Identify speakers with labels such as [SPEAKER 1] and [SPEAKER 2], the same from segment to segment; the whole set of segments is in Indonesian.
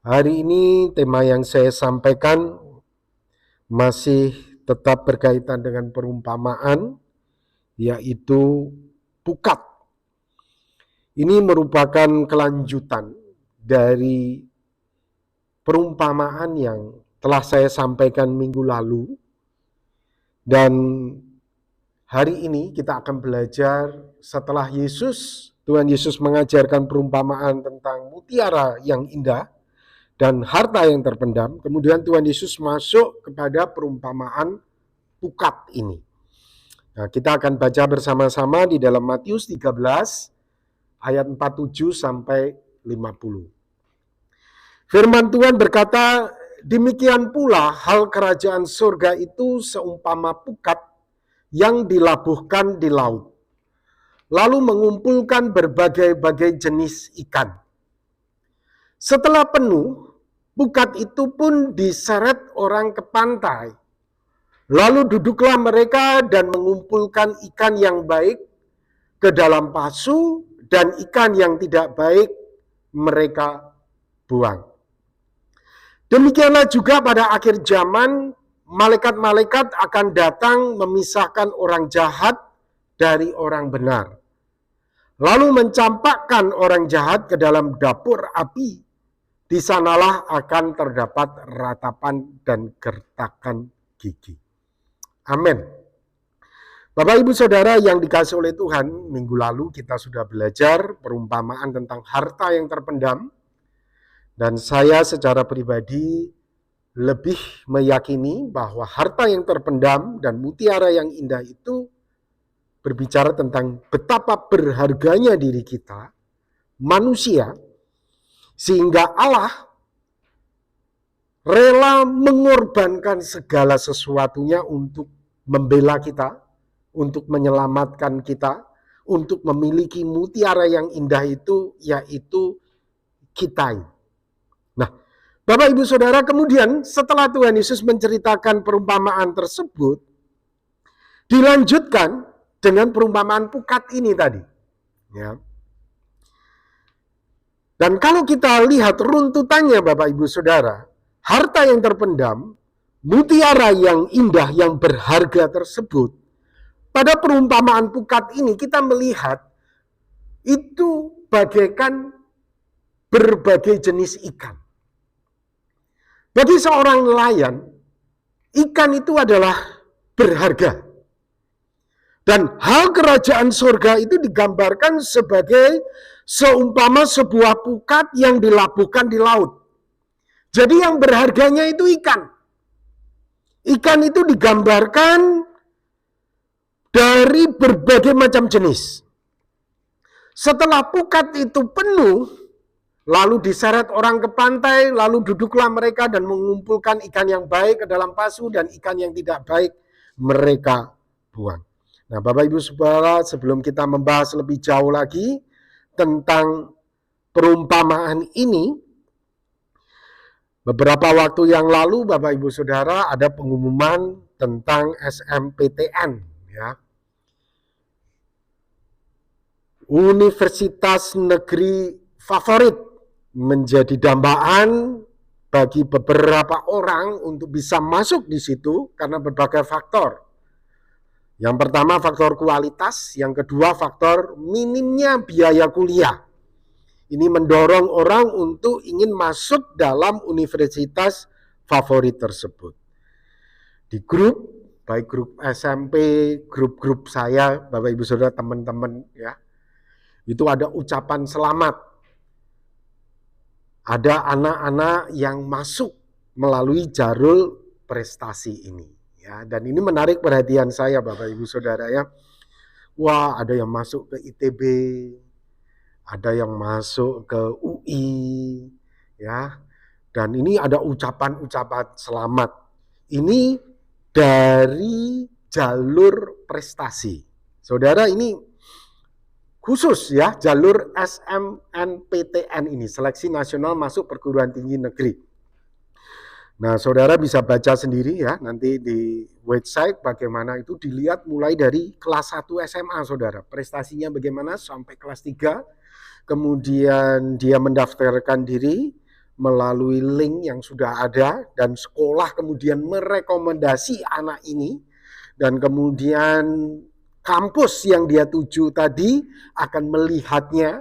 [SPEAKER 1] Hari ini tema yang saya sampaikan masih tetap berkaitan dengan perumpamaan, yaitu pukat. Ini merupakan kelanjutan dari perumpamaan yang telah saya sampaikan minggu lalu, dan hari ini kita akan belajar setelah Tuhan Yesus mengajarkan perumpamaan tentang mutiara yang indah dan harta yang terpendam. Kemudian Tuhan Yesus masuk kepada perumpamaan pukat ini. Nah, kita akan baca bersama-sama di dalam Matius 13 ayat 47 sampai 50. Firman Tuhan berkata, demikian pula hal kerajaan surga itu seumpama pukat yang dilabuhkan di laut, lalu mengumpulkan berbagai-bagai jenis ikan. Setelah penuh, pukat itu pun diseret orang ke pantai. Lalu duduklah mereka dan mengumpulkan ikan yang baik ke dalam pasu, dan ikan yang tidak baik mereka buang. Demikianlah juga pada akhir zaman, malaikat-malaikat akan datang memisahkan orang jahat dari orang benar, lalu mencampakkan orang jahat ke dalam dapur api. Di sanalah akan terdapat ratapan dan gertakan gigi. Amin. Bapak Ibu Saudara yang dikasihi oleh Tuhan, minggu lalu kita sudah belajar perumpamaan tentang harta yang terpendam, dan saya secara pribadi lebih meyakini bahwa harta yang terpendam dan mutiara yang indah itu berbicara tentang betapa berharganya diri kita, manusia, sehingga Allah rela mengorbankan segala sesuatunya untuk membela kita, untuk menyelamatkan kita, untuk memiliki mutiara yang indah itu, yaitu kita. Nah, Bapak Ibu Saudara, kemudian setelah Tuhan Yesus menceritakan perumpamaan tersebut, dilanjutkan dengan perumpamaan pukat ini tadi. Ya. Dan kalau kita lihat runtutannya Bapak Ibu Saudara, harta yang terpendam, mutiara yang indah yang berharga tersebut, pada perumpamaan pukat ini kita melihat itu bagaikan berbagai jenis ikan. Bagi seorang nelayan, ikan itu adalah berharga. Dan hal kerajaan surga itu digambarkan sebagai seumpama sebuah pukat yang dilabuhkan di laut. Jadi yang berharganya itu ikan. Ikan itu digambarkan dari berbagai macam jenis. Setelah pukat itu penuh, lalu diseret orang ke pantai, lalu duduklah mereka dan mengumpulkan ikan yang baik ke dalam pasu, dan ikan yang tidak baik mereka buang. Nah, Bapak Ibu Saudara, sebelum kita membahas lebih jauh lagi tentang perumpamaan ini, beberapa waktu yang lalu Bapak Ibu Saudara ada pengumuman tentang SMPTN, ya. Universitas negeri favorit menjadi dambaan bagi beberapa orang untuk bisa masuk di situ karena berbagai faktor. Yang pertama faktor kualitas, yang kedua faktor minimnya biaya kuliah. Ini mendorong orang untuk ingin masuk dalam universitas favorit tersebut. Di grup, baik grup SMP, grup-grup saya, Bapak Ibu Saudara, teman-teman ya, itu ada ucapan selamat. Ada anak-anak yang masuk melalui jalur prestasi ini. Ya, dan ini menarik perhatian saya Bapak Ibu Saudara ya. Wah, ada yang masuk ke ITB, ada yang masuk ke UI, ya. Dan ini ada ucapan-ucapan selamat. Ini dari jalur prestasi. Saudara, ini khusus ya, jalur SMNPTN ini, Seleksi Nasional Masuk Perguruan Tinggi Negeri. Nah, saudara bisa baca sendiri ya, nanti di website bagaimana itu dilihat mulai dari kelas 1 SMA, saudara. Prestasinya bagaimana sampai kelas 3, kemudian dia mendaftarkan diri, melalui link yang sudah ada, dan sekolah kemudian merekomendasi anak ini, dan kemudian kampus yang dia tuju tadi akan melihatnya,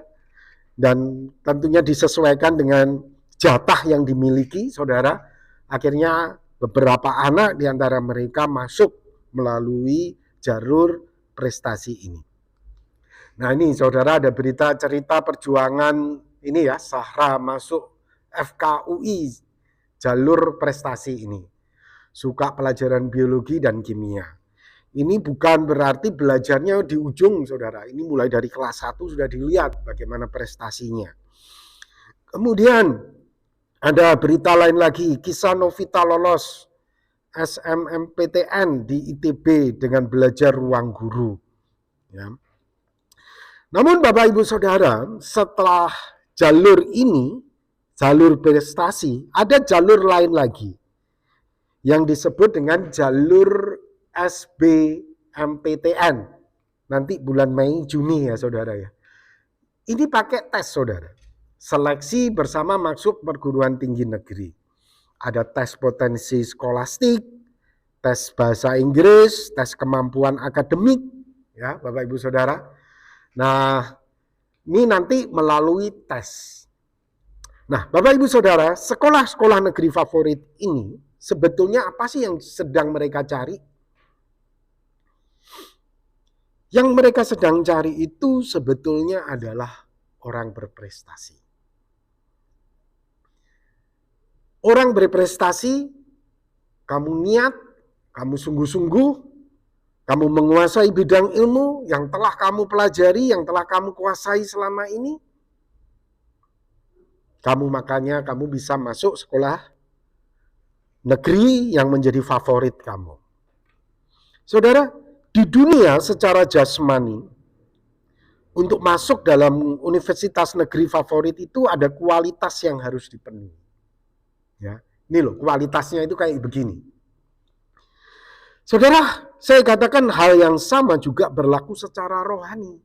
[SPEAKER 1] dan tentunya disesuaikan dengan jatah yang dimiliki, saudara. Akhirnya beberapa anak di antara mereka masuk melalui jalur prestasi ini. Nah ini saudara, ada berita cerita perjuangan ini ya, Sahra masuk FKUI, jalur prestasi ini. Suka pelajaran biologi dan kimia. Ini bukan berarti belajarnya di ujung, saudara. Ini mulai dari kelas 1 sudah dilihat bagaimana prestasinya. Kemudian ada berita lain lagi, kisah Novita lolos SMMPTN di ITB dengan belajar ruang guru. Ya. Namun Bapak Ibu Saudara, setelah jalur ini, jalur prestasi, ada jalur lain lagi yang disebut dengan jalur SBMPTN. Nanti bulan Mei, Juni ya saudara ya. Ini pakai tes saudara. Seleksi bersama masuk perguruan tinggi negeri. Ada tes potensi skolastik, tes bahasa Inggris, tes kemampuan akademik, ya Bapak Ibu Saudara. Nah, ini nanti melalui tes. Nah, Bapak Ibu Saudara, sekolah-sekolah negeri favorit ini sebetulnya apa sih yang sedang mereka cari? Yang mereka sedang cari itu sebetulnya adalah orang berprestasi. Orang berprestasi, kamu niat, kamu sungguh-sungguh, kamu menguasai bidang ilmu yang telah kamu pelajari, yang telah kamu kuasai selama ini. Makanya kamu bisa masuk sekolah negeri yang menjadi favorit kamu. Saudara, di dunia secara jasmani, untuk masuk dalam universitas negeri favorit itu ada kualitas yang harus dipenuhi. Ya, ini loh kualitasnya itu kayak begini. Saudara, saya katakan hal yang sama juga berlaku secara rohani.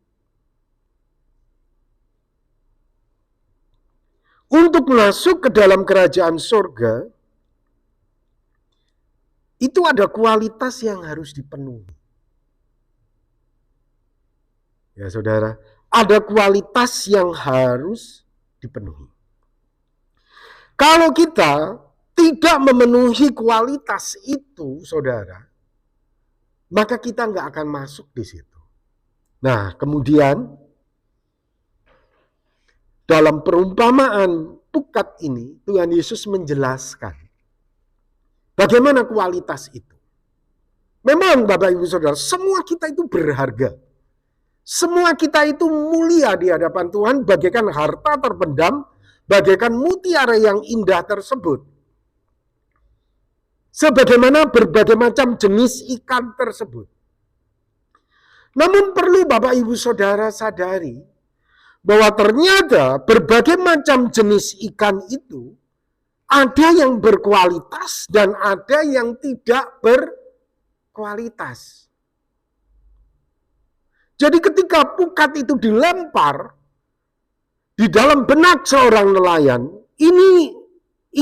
[SPEAKER 1] Untuk masuk ke dalam kerajaan surga, itu ada kualitas yang harus dipenuhi. Ya saudara, ada kualitas yang harus dipenuhi. Kalau kita tidak memenuhi kualitas itu, saudara, maka kita nggak akan masuk di situ. Nah, kemudian dalam perumpamaan pukat ini, Tuhan Yesus menjelaskan bagaimana kualitas itu. Memang Bapak Ibu Saudara, semua kita itu berharga. Semua kita itu mulia di hadapan Tuhan, bagaikan harta terpendam, bagaikan mutiara yang indah tersebut. Sebagaimana berbagai macam jenis ikan tersebut. Namun perlu Bapak Ibu Saudara sadari, bahwa ternyata berbagai macam jenis ikan itu ada yang berkualitas dan ada yang tidak berkualitas. Jadi ketika pukat itu dilempar di dalam benak seorang nelayan, ini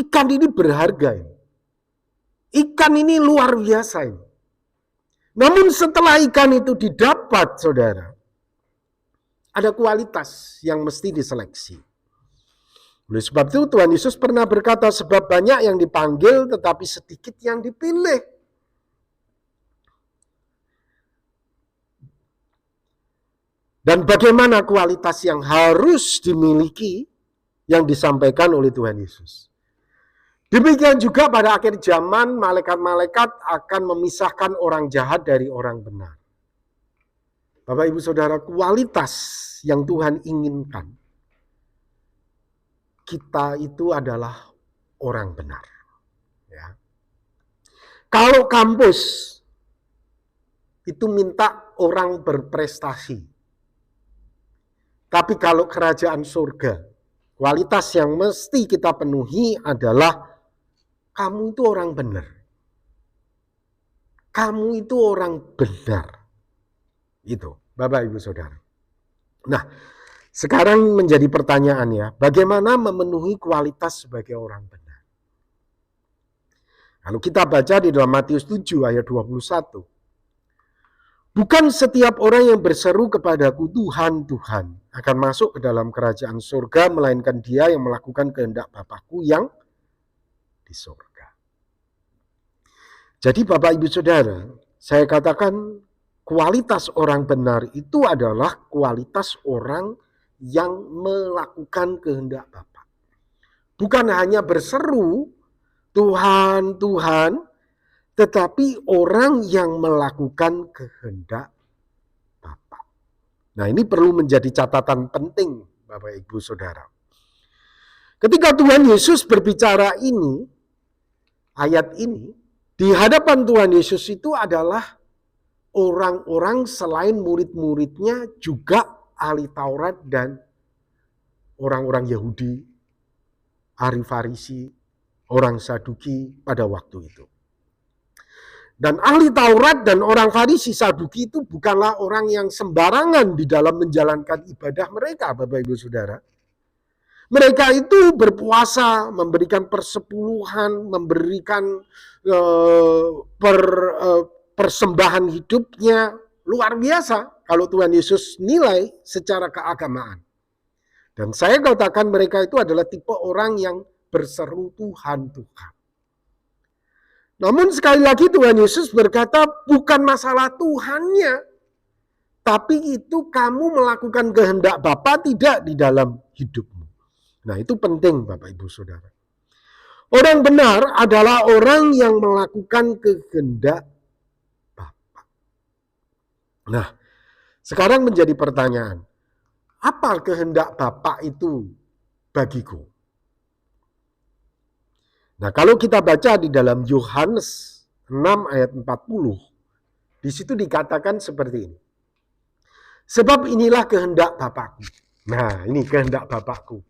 [SPEAKER 1] ikan ini berharga. Ikan ini luar biasa. Namun setelah ikan itu didapat, saudara, ada kualitas yang mesti diseleksi. Oleh sebab itu Tuhan Yesus pernah berkata, sebab banyak yang dipanggil tetapi sedikit yang dipilih. Dan bagaimana kualitas yang harus dimiliki yang disampaikan oleh Tuhan Yesus. Demikian juga pada akhir zaman malaikat-malaikat akan memisahkan orang jahat dari orang benar. Bapak Ibu Saudara, kualitas yang Tuhan inginkan, kita itu adalah orang benar. Ya. Kalau kampus itu minta orang berprestasi, tapi kalau kerajaan surga, kualitas yang mesti kita penuhi adalah kamu itu orang benar. Kamu itu orang benar. Itu, Bapak Ibu Saudara. Nah, Sekarang menjadi pertanyaan ya, bagaimana memenuhi kualitas sebagai orang benar? Kalau kita baca di dalam Matius 7 ayat 21. Bukan setiap orang yang berseru kepadaku Tuhan, Tuhan akan masuk ke dalam kerajaan surga, melainkan dia yang melakukan kehendak Bapakku yang di surga. Jadi Bapak Ibu Saudara, saya katakan kualitas orang benar itu adalah kualitas orang yang melakukan kehendak Bapa. Bukan hanya berseru Tuhan, Tuhan, tetapi orang yang melakukan kehendak Bapa. Nah, ini perlu menjadi catatan penting, Bapak Ibu Saudara. Ketika Tuhan Yesus berbicara ini, ayat ini, di hadapan Tuhan Yesus itu adalah orang-orang selain murid-muridnya juga ahli Taurat dan orang-orang Yahudi, ahli Farisi, orang Saduki pada waktu itu. Dan ahli Taurat dan orang Farisi Saduki itu bukanlah orang yang sembarangan di dalam menjalankan ibadah mereka, Bapak Ibu Saudara. Mereka itu berpuasa, memberikan persepuluhan, memberikan persembahan hidupnya luar biasa kalau Tuhan Yesus nilai secara keagamaan. Dan saya katakan mereka itu adalah tipe orang yang berseru Tuhan, Tuhan. Namun sekali lagi Tuhan Yesus berkata bukan masalah Tuhannya, tapi itu kamu melakukan kehendak Bapa tidak di dalam hidupmu. Nah, itu penting Bapak Ibu Saudara. Orang benar adalah orang yang melakukan kehendak Bapa. Nah, sekarang menjadi pertanyaan, apa kehendak Bapa itu bagiku? Nah, kalau kita baca di dalam Yohanes 6 ayat 40, di situ dikatakan seperti ini. Sebab inilah kehendak Bapakku. Nah, ini kehendak Bapakku.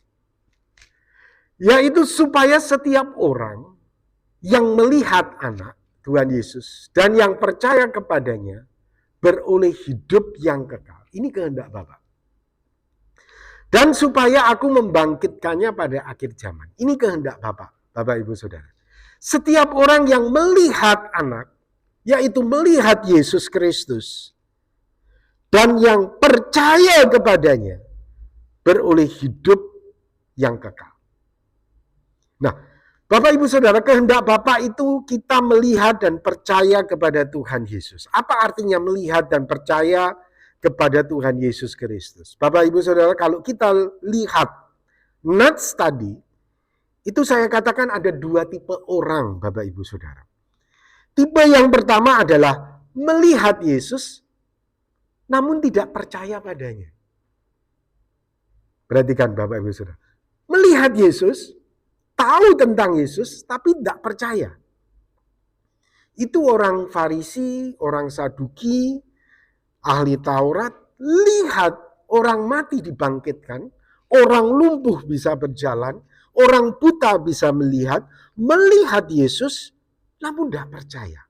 [SPEAKER 1] Yaitu supaya setiap orang yang melihat anak Tuhan Yesus dan yang percaya kepadanya beroleh hidup yang kekal. Ini kehendak Bapa. Dan supaya aku membangkitkannya pada akhir zaman. Ini kehendak Bapa. Bapak Ibu Saudara. Setiap orang yang melihat anak, yaitu melihat Yesus Kristus, dan yang percaya kepadanya, beroleh hidup yang kekal. Nah, Bapak Ibu Saudara, kehendak Bapa itu kita melihat dan percaya kepada Tuhan Yesus. Apa artinya melihat dan percaya kepada Tuhan Yesus Kristus? Bapak Ibu Saudara, kalau kita lihat nats tadi, itu saya katakan ada dua tipe orang, Bapak Ibu Saudara. Tipe yang pertama adalah melihat Yesus, namun tidak percaya padanya. Perhatikan Bapak Ibu Saudara. Melihat Yesus, tahu tentang Yesus, tapi tidak percaya. Itu orang Farisi, orang Saduki, ahli Taurat, lihat orang mati dibangkitkan, orang lumpuh bisa berjalan, orang buta bisa melihat Yesus, namun tidak percaya.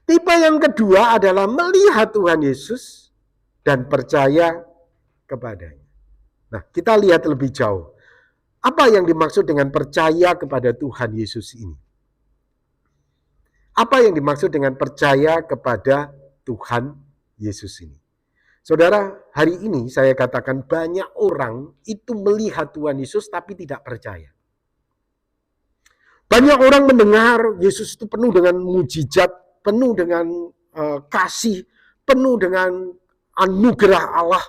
[SPEAKER 1] Tipe yang kedua adalah melihat Tuhan Yesus dan percaya kepadanya. Nah, kita lihat lebih jauh. Apa yang dimaksud dengan percaya kepada Tuhan Yesus ini? Apa yang dimaksud dengan percaya kepada Tuhan Yesus ini? Saudara, hari ini saya katakan banyak orang itu melihat Tuhan Yesus tapi tidak percaya. Banyak orang mendengar Yesus itu penuh dengan mujizat, penuh dengan kasih, penuh dengan anugerah Allah.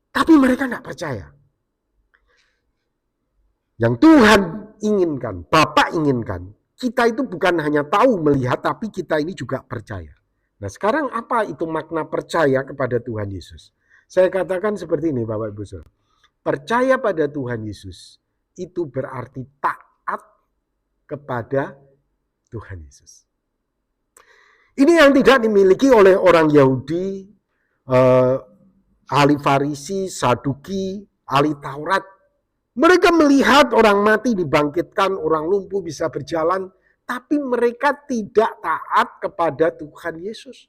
[SPEAKER 1] Tapi mereka tidak percaya. Yang Tuhan inginkan, Bapa inginkan, kita itu bukan hanya tahu melihat, tapi kita ini juga percaya. Nah, sekarang apa itu makna percaya kepada Tuhan Yesus? Saya katakan seperti ini Bapak Ibu Saudara. Percaya pada Tuhan Yesus itu berarti taat kepada Tuhan Yesus. Ini yang tidak dimiliki oleh orang Yahudi, ahli Farisi, Saduki, ahli Taurat. Mereka melihat orang mati dibangkitkan, orang lumpuh bisa berjalan, tapi mereka tidak taat kepada Tuhan Yesus.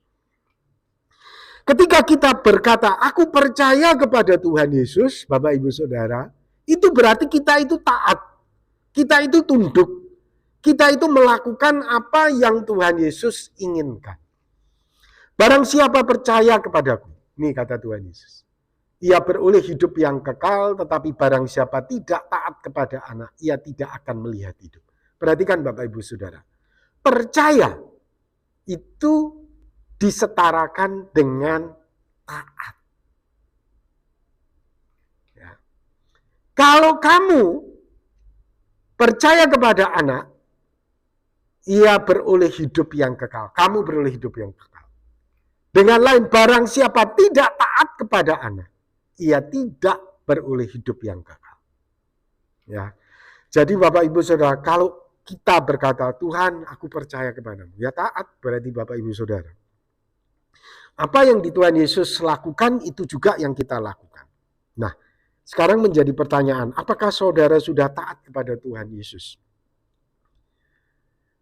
[SPEAKER 1] Ketika kita berkata, aku percaya kepada Tuhan Yesus, Bapak Ibu Saudara, itu berarti kita itu taat, kita itu tunduk, kita itu melakukan apa yang Tuhan Yesus inginkan. Barang siapa percaya kepadaku, ini kata Tuhan Yesus, ia beroleh hidup yang kekal, tetapi barang siapa tidak taat kepada anak, ia tidak akan melihat hidup. Perhatikan Bapak Ibu Saudara, percaya itu disetarakan dengan taat. Ya. Kalau kamu percaya kepada anak, ia beroleh hidup yang kekal. Kamu beroleh hidup yang kekal. Dengan lain, barang siapa tidak taat kepada anak, ia tidak beroleh hidup yang kekal. Ya. Jadi Bapak Ibu Saudara, kalau kita berkata, Tuhan aku percaya kepadamu, ya taat berarti Bapak Ibu Saudara. Apa yang di Tuhan Yesus lakukan, itu juga yang kita lakukan. Nah, sekarang menjadi pertanyaan, apakah saudara sudah taat kepada Tuhan Yesus?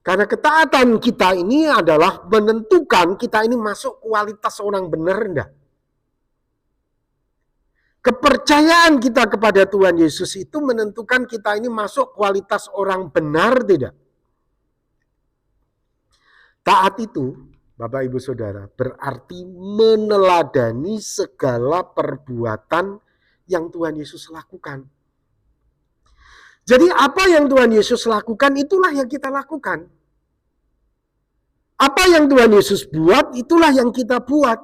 [SPEAKER 1] Karena ketaatan kita ini adalah menentukan kita ini masuk kualitas orang benar enggak. Kepercayaan kita kepada Tuhan Yesus itu menentukan kita ini masuk kualitas orang benar tidak. Taat itu, Bapak Ibu Saudara, berarti meneladani segala perbuatan yang Tuhan Yesus lakukan. Jadi apa yang Tuhan Yesus lakukan, itulah yang kita lakukan. Apa yang Tuhan Yesus buat, itulah yang kita buat.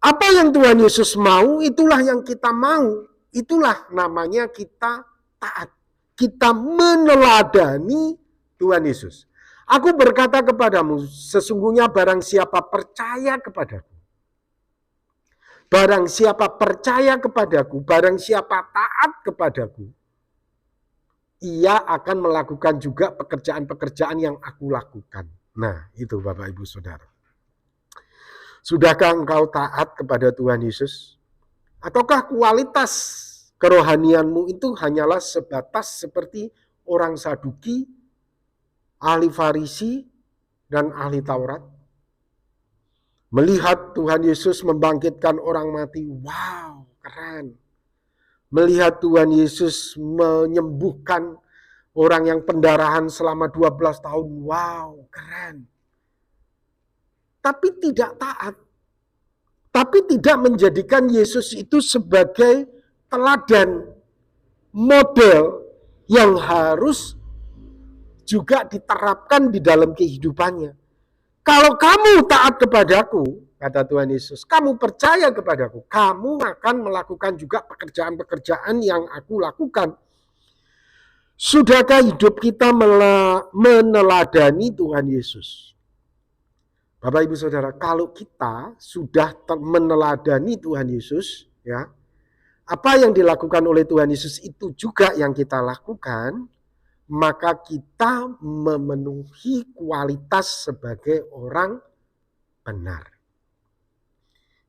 [SPEAKER 1] Apa yang Tuhan Yesus mau, itulah yang kita mau. Itulah namanya kita taat. Kita meneladani Tuhan Yesus. Aku berkata kepadamu, sesungguhnya barang siapa percaya kepadaku, barang siapa percaya kepadaku, barang siapa taat kepadaku, ia akan melakukan juga pekerjaan-pekerjaan yang aku lakukan. Nah, itu Bapak Ibu Saudara. Sudahkah engkau taat kepada Tuhan Yesus? Ataukah kualitas kerohanianmu itu hanyalah sebatas seperti orang Saduki, ahli Farisi, dan ahli Taurat? Melihat Tuhan Yesus membangkitkan orang mati, wow, keren. Melihat Tuhan Yesus menyembuhkan orang yang pendarahan selama 12 tahun, wow, keren. Tapi tidak taat. Tapi tidak menjadikan Yesus itu sebagai teladan, model yang harus juga diterapkan di dalam kehidupannya. Kalau kamu taat kepadaku, kata Tuhan Yesus, kamu percaya kepadaku, kamu akan melakukan juga pekerjaan-pekerjaan yang aku lakukan. Sudahkah hidup kita meneladani Tuhan Yesus? Bapak Ibu Saudara, kalau kita sudah meneladani Tuhan Yesus, ya, apa yang dilakukan oleh Tuhan Yesus itu juga yang kita lakukan, maka kita memenuhi kualitas sebagai orang benar.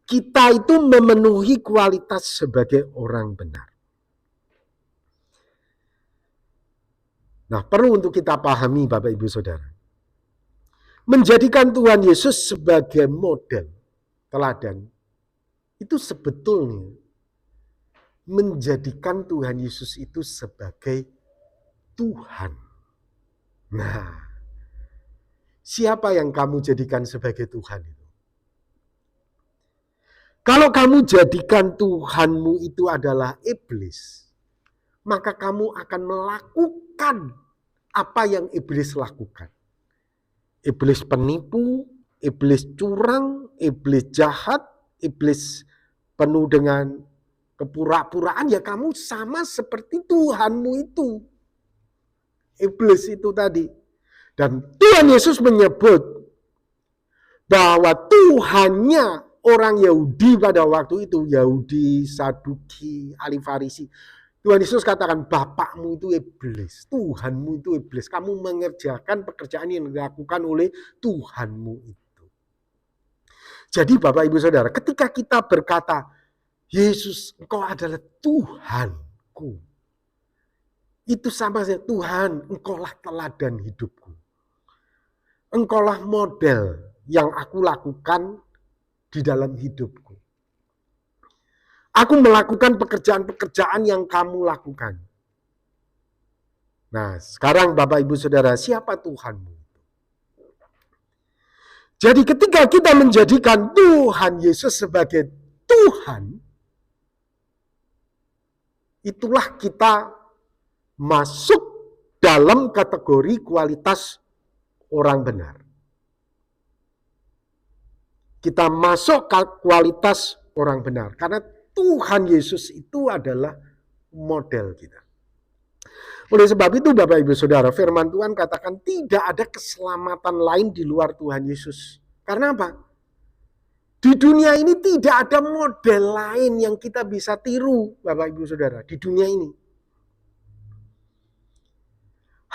[SPEAKER 1] Kita itu memenuhi kualitas sebagai orang benar. Nah, perlu untuk kita pahami Bapak Ibu Saudara. Menjadikan Tuhan Yesus sebagai model, teladan, itu sebetulnya menjadikan Tuhan Yesus itu sebagai Tuhan. Nah, siapa yang kamu jadikan sebagai Tuhan itu? Kalau kamu jadikan Tuhanmu itu adalah iblis, maka kamu akan melakukan apa yang iblis lakukan. Iblis penipu, iblis curang, iblis jahat, iblis penuh dengan kepura-puraan, ya kamu sama seperti Tuhanmu itu. Iblis itu tadi. Dan Tuhan Yesus menyebut bahwa Tuhannya orang Yahudi pada waktu itu, Yahudi, Saduki, ahli Farisi. Tuhan Yesus katakan, bapakmu itu iblis, Tuhanmu itu iblis. Kamu mengerjakan pekerjaan yang dilakukan oleh Tuhanmu itu. Jadi Bapak Ibu Saudara, ketika kita berkata, Yesus, engkau adalah Tuhanku. Itu sama saja, Tuhan, engkaulah teladan hidupku. Engkaulah model yang aku lakukan di dalam hidupku. Aku melakukan pekerjaan-pekerjaan yang kamu lakukan. Nah, sekarang Bapak Ibu Saudara, siapa Tuhanmu? Jadi ketika kita menjadikan Tuhan Yesus sebagai Tuhan, itulah kita masuk dalam kategori kualitas orang benar. Kita masuk ke kualitas orang benar. Karena Tuhan Yesus itu adalah model kita. Oleh sebab itu Bapak Ibu Saudara, firman Tuhan katakan tidak ada keselamatan lain di luar Tuhan Yesus. Karena apa? Di dunia ini tidak ada model lain yang kita bisa tiru, Bapak Ibu Saudara, di dunia ini.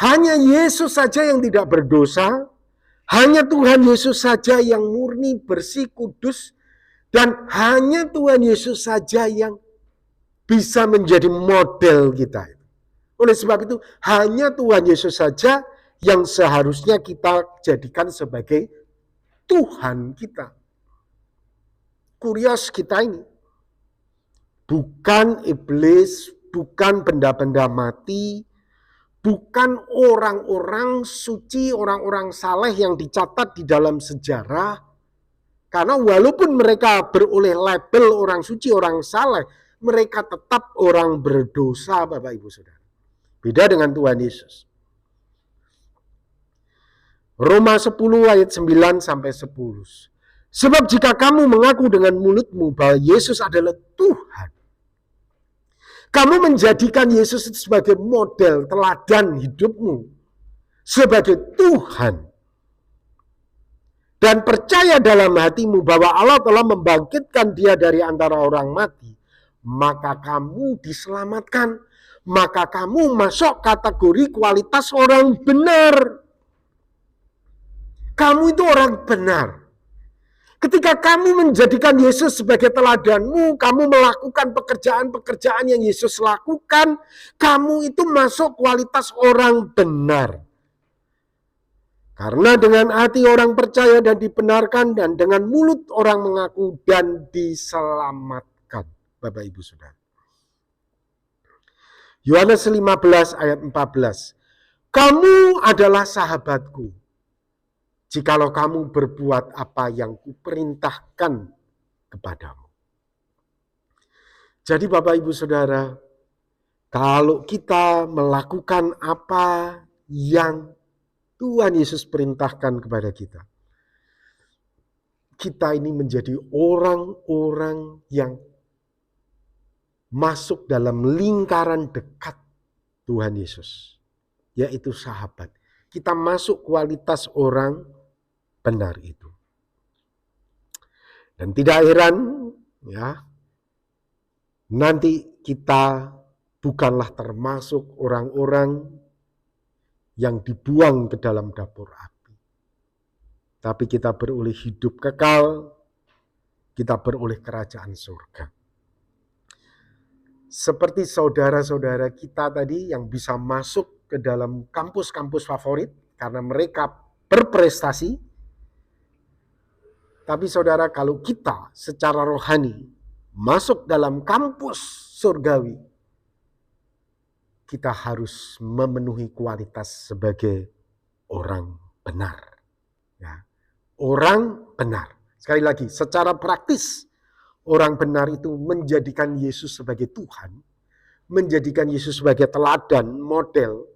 [SPEAKER 1] Hanya Yesus saja yang tidak berdosa, hanya Tuhan Yesus saja yang murni, bersih, kudus, dan hanya Tuhan Yesus saja yang bisa menjadi model kita. Oleh sebab itu, hanya Tuhan Yesus saja yang seharusnya kita jadikan sebagai Tuhan kita. Kurios kita ini. Bukan iblis, bukan benda-benda mati, bukan orang-orang suci, orang-orang saleh yang dicatat di dalam sejarah. Karena walaupun mereka beroleh label orang suci, orang saleh, mereka tetap orang berdosa, Bapak Ibu Saudara. Beda dengan Tuhan Yesus. Roma 10 ayat 9 sampai 10. Sebab jika kamu mengaku dengan mulutmu bahwa Yesus adalah Tuhan, kamu menjadikan Yesus itu sebagai model, teladan hidupmu, sebagai Tuhan, dan percaya dalam hatimu bahwa Allah telah membangkitkan dia dari antara orang mati, maka kamu diselamatkan. Maka kamu masuk kategori kualitas orang benar. Kamu itu orang benar. Ketika kamu menjadikan Yesus sebagai teladanmu, kamu melakukan pekerjaan-pekerjaan yang Yesus lakukan, kamu itu masuk kualitas orang benar. Karena dengan hati orang percaya dan dibenarkan, dan dengan mulut orang mengaku dan diselamatkan. Bapak Ibu Saudara. Yohanes 15 ayat 14. Kamu adalah sahabatku, jikalau kamu berbuat apa yang kuperintahkan kepadamu. Jadi Bapak Ibu Saudara, kalau kita melakukan apa yang Tuhan Yesus perintahkan kepada kita, kita ini menjadi orang-orang yang masuk dalam lingkaran dekat Tuhan Yesus, yaitu sahabat. Kita masuk kualitas orang benar itu. Dan tidak heran ya, nanti kita bukanlah termasuk orang-orang yang dibuang ke dalam dapur api. Tapi kita beroleh hidup kekal, kita beroleh kerajaan surga. Seperti saudara-saudara kita tadi yang bisa masuk ke dalam kampus-kampus favorit karena mereka berprestasi. Tapi saudara, kalau kita secara rohani masuk dalam kampus surgawi, kita harus memenuhi kualitas sebagai orang benar. Ya, orang benar. Sekali lagi, secara praktis, orang benar itu menjadikan Yesus sebagai Tuhan, menjadikan Yesus sebagai teladan, model,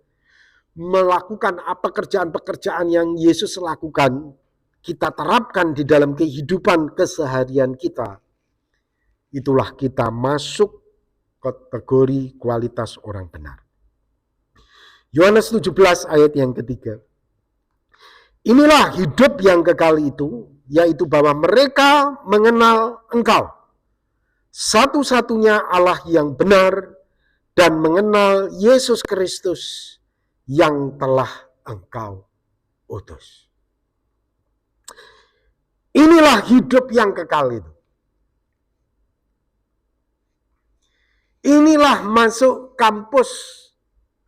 [SPEAKER 1] melakukan apa pekerjaan-pekerjaan yang Yesus lakukan, kita terapkan di dalam kehidupan keseharian kita. Itulah kita masuk kategori kualitas orang benar. Yohanes 17 ayat yang ketiga. Inilah hidup yang kekal itu, yaitu bahwa mereka mengenal Engkau, satu-satunya Allah yang benar, dan mengenal Yesus Kristus yang telah Engkau utus. Inilah hidup yang kekal itu. Inilah masuk kampus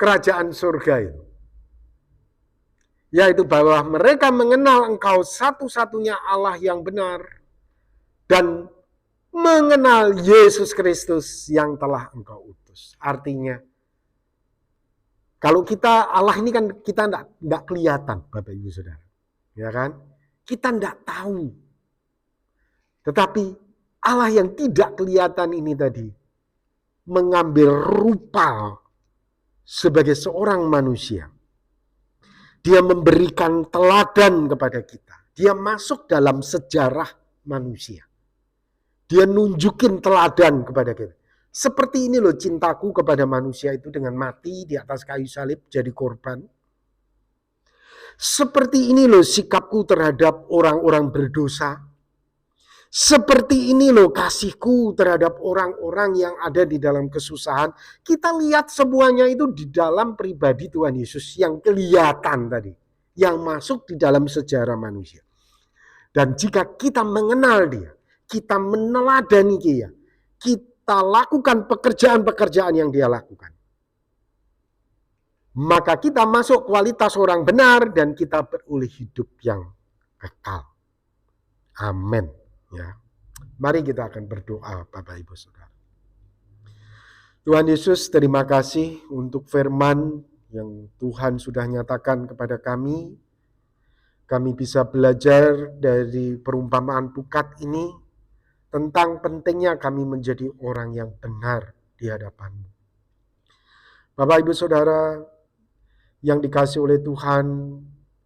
[SPEAKER 1] kerajaan surga itu. Yaitu bahwa mereka mengenal Engkau satu-satunya Allah yang benar, dan mengenal Yesus Kristus yang telah engkau utus. Artinya, kalau kita, Allah ini kan kita enggak kelihatan, Bapak Ibu Saudara. Ya kan? Kita enggak tahu. Tetapi Allah yang tidak kelihatan ini tadi mengambil rupa sebagai seorang manusia. Dia memberikan teladan kepada kita. Dia masuk dalam sejarah manusia. Dia nunjukin teladan kepada kita. Seperti ini loh cintaku kepada manusia itu dengan mati di atas kayu salib jadi korban. Seperti ini loh sikapku terhadap orang-orang berdosa. Seperti ini loh kasihku terhadap orang-orang yang ada di dalam kesusahan. Kita lihat semuanya itu di dalam pribadi Tuhan Yesus yang kelihatan tadi. Yang masuk di dalam sejarah manusia. Dan jika kita mengenal dia, kita meneladani dia, kita lakukan pekerjaan-pekerjaan yang dia lakukan, maka kita masuk kualitas orang benar dan kita beroleh hidup yang kekal. Amin. Ya. Mari kita akan berdoa, Bapak Ibu Saudara. Tuhan Yesus, terima kasih untuk firman yang Tuhan sudah nyatakan kepada kami. Kami bisa belajar dari perumpamaan pukat ini tentang pentingnya kami menjadi orang yang benar di hadapan-Mu. Bapak Ibu Saudara yang dikasihi oleh Tuhan,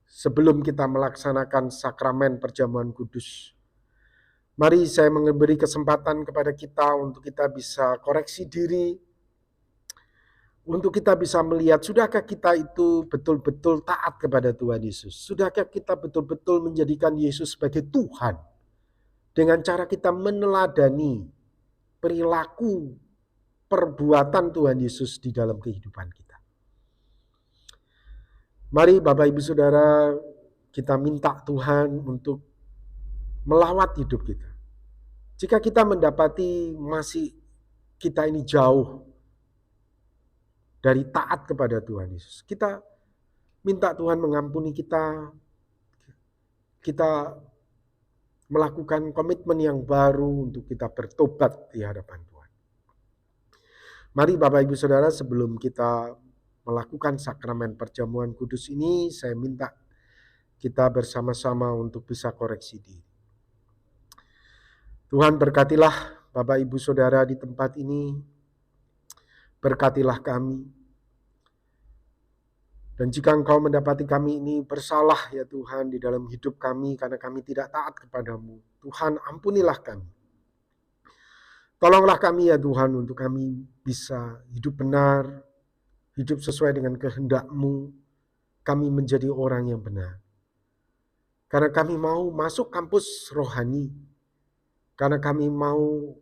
[SPEAKER 1] sebelum kita melaksanakan sakramen perjamuan kudus, mari saya memberi kesempatan kepada kita untuk kita bisa koreksi diri, untuk kita bisa melihat, sudahkah kita itu betul-betul taat kepada Tuhan Yesus? Sudahkah kita betul-betul menjadikan Yesus sebagai Tuhan? Dengan cara kita meneladani perilaku, perbuatan Tuhan Yesus di dalam kehidupan kita. Mari Bapak Ibu Saudara, kita minta Tuhan untuk melawat hidup kita. Jika kita mendapati masih kita ini jauh dari taat kepada Tuhan Yesus, kita minta Tuhan mengampuni kita. Kita melakukan komitmen yang baru untuk kita bertobat di hadapan Tuhan. Mari Bapak Ibu Saudara, sebelum kita melakukan sakramen perjamuan kudus ini, saya minta kita bersama-sama untuk bisa koreksi diri. Tuhan berkatilah Bapak Ibu Saudara di tempat ini, berkatilah kami. Dan jika Engkau mendapati kami ini bersalah ya Tuhan di dalam hidup kami karena kami tidak taat kepadamu, Tuhan ampunilah kami. Tolonglah kami ya Tuhan untuk kami bisa hidup benar, hidup sesuai dengan kehendak-Mu, kami menjadi orang yang benar. Karena kami mau masuk kampus rohani, karena kami mau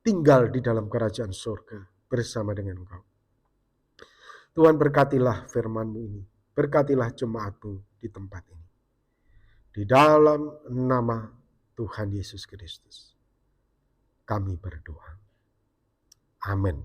[SPEAKER 1] tinggal di dalam kerajaan surga bersama dengan Engkau. Tuhan berkatilah firman-Mu ini, berkatilah jemaat-Mu di tempat ini. Di dalam nama Tuhan Yesus Kristus, kami berdoa. Amin.